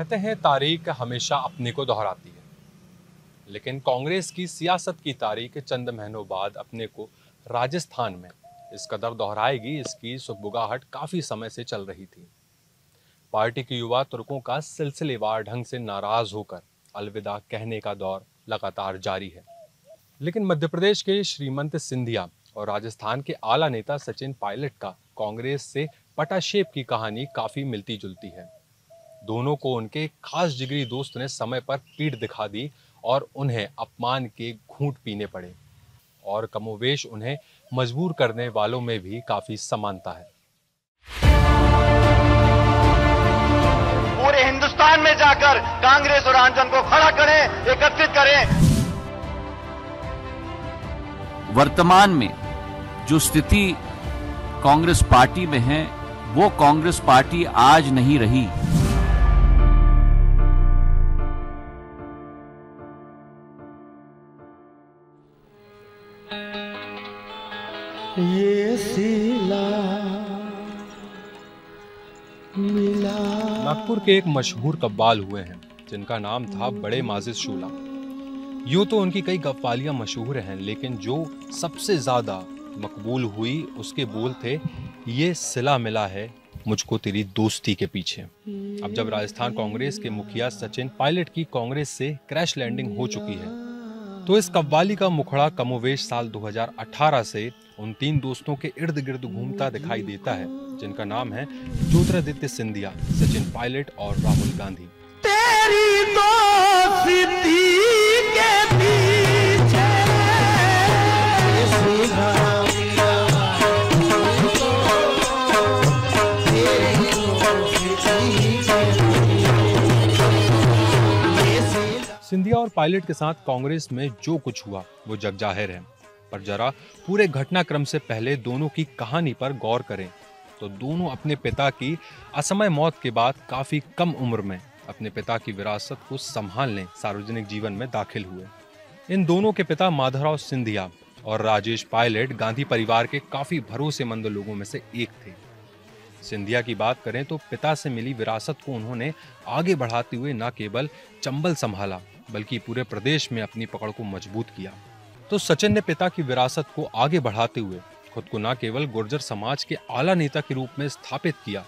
कहते हैं तारीख हमेशा अपने को दोहराती है, लेकिन कांग्रेस की सियासत की तारीख चंद महीनों बाद अपने को राजस्थान में इस कदर दोहराएगी, इसकी सुगबुगाहट काफी समय से चल रही थी। पार्टी के युवा तुर्कों का सिलसिलेवार ढंग से नाराज होकर अलविदा कहने का दौर लगातार जारी है। लेकिन मध्य प्रदेश के श्रीमंत सिंधिया और राजस्थान के आला नेता सचिन पायलट का कांग्रेस से पटाशेप की कहानी काफी मिलती जुलती है। दोनों को उनके खास जिगरी दोस्त ने समय पर पीठ दिखा दी और उन्हें अपमान के घूंट पीने पड़े, और कमोवेश उन्हें मजबूर करने वालों में भी काफी समानता है। पूरे हिंदुस्तान में जाकर कांग्रेस और आंदोलन को खड़ा करें, एकत्रित करें। वर्तमान में जो स्थिति कांग्रेस पार्टी में है, वो कांग्रेस पार्टी आज नहीं रही। ये सिला मिला। नागपुर के एक मशहूर कव्वाल हुए हैं जिनका नाम था बड़े माजिद शूला। यूं तो उनकी कई कव्वालियां मशहूर हैं, लेकिन जो सबसे ज्यादा मकबूल हुई उसके बोल थे, ये सिला मिला है मुझको तेरी दोस्ती के पीछे। अब जब राजस्थान कांग्रेस के मुखिया सचिन पायलट की कांग्रेस से क्रैश लैंडिंग हो चुकी है, तो इस कव्वाली का मुखड़ा कमोवेश साल 2018 से उन तीन दोस्तों के इर्द गिर्द घूमता दिखाई देता है, जिनका नाम है ज्योतिरादित्य सिंधिया, सचिन पायलट और राहुल गांधी। तेरी दोस्ती के पीछे सिंधिया और पायलट के साथ कांग्रेस में जो कुछ हुआ वो जग जाहिर है, पर जरा पूरे घटनाक्रम से पहले दोनों की कहानी पर गौर करें तो दोनों अपने पिता की असमय मौत के बाद काफी कम उम्र में अपने पिता की विरासत को संभालने सार्वजनिक जीवन में दाखिल हुए। इन दोनों के पिता माधवराव सिंधिया और राजेश पायलट गांधी परिवार के काफी भरोसेमंद लोगों में से एक थे। सिंधिया की बात करें तो पिता से मिली विरासत को उन्होंने आगे बढ़ाते हुए न केवल चंबल संभाला बल्कि पूरे प्रदेश में अपनी पकड़ को मजबूत किया। तो सचिन ने पिता की विरासत को आगे बढ़ाते हुए खुद को न केवल गुर्जर समाज के आला नेता के रूप में स्थापित किया,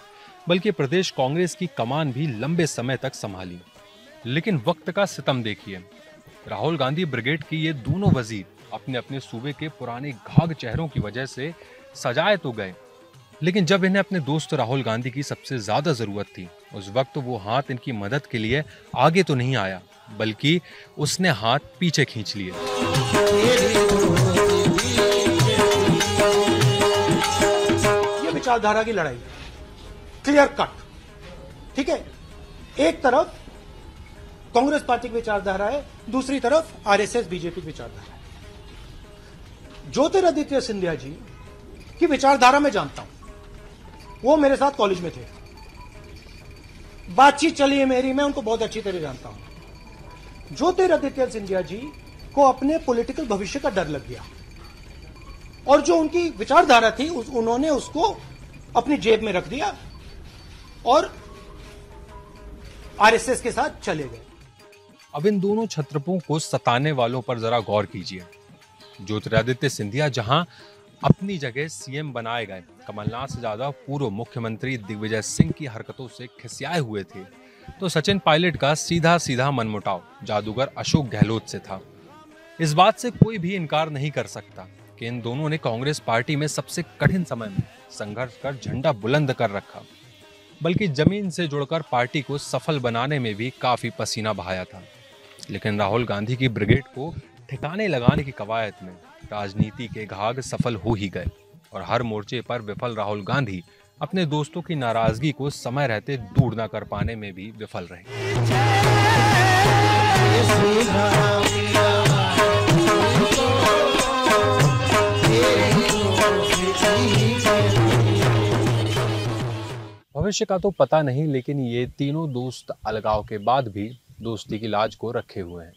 बल्कि प्रदेश कांग्रेस की कमान भी लंबे समय तक संभाली। लेकिन वक्त का सितम देखिए, राहुल गांधी ब्रिगेड की ये दोनों वजीर अपने अपने सूबे के पुराने घाघ चेहरों की वजह से सजाए तो गए, लेकिन जब इन्हें अपने दोस्त राहुल गांधी की सबसे ज्यादा जरूरत थी, उस वक्त वो हाथ इनकी मदद के लिए आगे तो नहीं आया, बल्कि उसने हाथ पीछे खींच लिए। ये विचारधारा की लड़ाई है, क्लियर कट, ठीक है। एक तरफ कांग्रेस पार्टी की विचारधारा है, दूसरी तरफ आरएसएस बीजेपी की विचारधारा है। ज्योतिरादित्य सिंधिया जी की विचारधारा में जानता हूं, वो मेरे साथ कॉलेज में थे, बातचीत चली है मेरी, मैं उनको बहुत अच्छी तरह जानता हूं। ज्योतिरादित्य सिंधिया जी को अपने पॉलिटिकल भविष्य का डर लग गया और जो उनकी विचारधारा थी उन्होंने उसको अपनी जेब में रख दिया और आरएसएस के साथ चले गए। अब इन दोनों छत्रपों को सताने वालों पर जरा गौर कीजिए। ज्योतिरादित्य सिंधिया जहां अपनी जगह सीएम बनाए गए कमलनाथ से ज्यादा पूर्व मुख्यमंत्री दिग्विजय सिंह की हरकतों से खिसियाए हुए थे, तो सचिन पायलट का सीधा सीधा मनमुटाव जादूगर अशोक गहलोत से था। इस बात से कोई भी इनकार नहीं कर सकता कि इन दोनों ने कांग्रेस पार्टी में सबसे कठिन समय में संघर्ष कर झंडा बुलंद कर रखा, बल्कि जमीन से जुड़कर पार्टी को सफल बनाने में भी काफी पसीना बहाया था। लेकिन राहुल गांधी की ब्रिगेड को ठिकाने लगाने की कवायद में राजनीति के घाघ सफल हो ही गए और हर मोर्चे पर विफल राहुल गांधी अपने दोस्तों की नाराजगी को समय रहते दूर न कर पाने में भी विफल रहे। भविष्य का तो पता नहीं, लेकिन ये तीनों दोस्त अलगाव के बाद भी दोस्ती की लाज को रखे हुए हैं।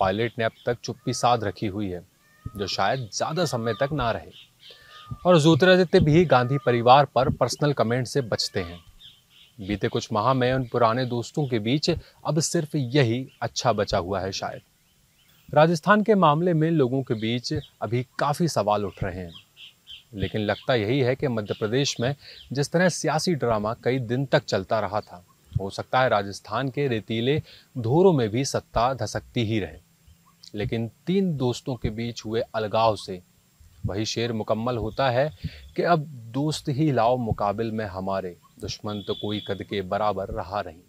पायलट ने अब तक चुप्पी साध रखी हुई है, जो शायद ज्यादा समय तक ना रहे, और ज्योतिरादित्य भी गांधी परिवार पर पर्सनल कमेंट से बचते हैं। बीते कुछ माह में उन पुराने दोस्तों के बीच अब सिर्फ यही अच्छा बचा हुआ है शायद। राजस्थान के मामले में लोगों के बीच अभी काफ़ी सवाल उठ रहे हैं, लेकिन लगता यही है कि मध्य प्रदेश में जिस तरह सियासी ड्रामा कई दिन तक चलता रहा था, हो सकता है राजस्थान के रेतीले धोरों में भी सत्ता धसकती ही रहे। लेकिन तीन दोस्तों के बीच हुए अलगाव से वही शेर मुकम्मल होता है कि अब दोस्त ही लाओ मुकाबिल में हमारे, दुश्मन तो कोई कद के बराबर रहा नहीं।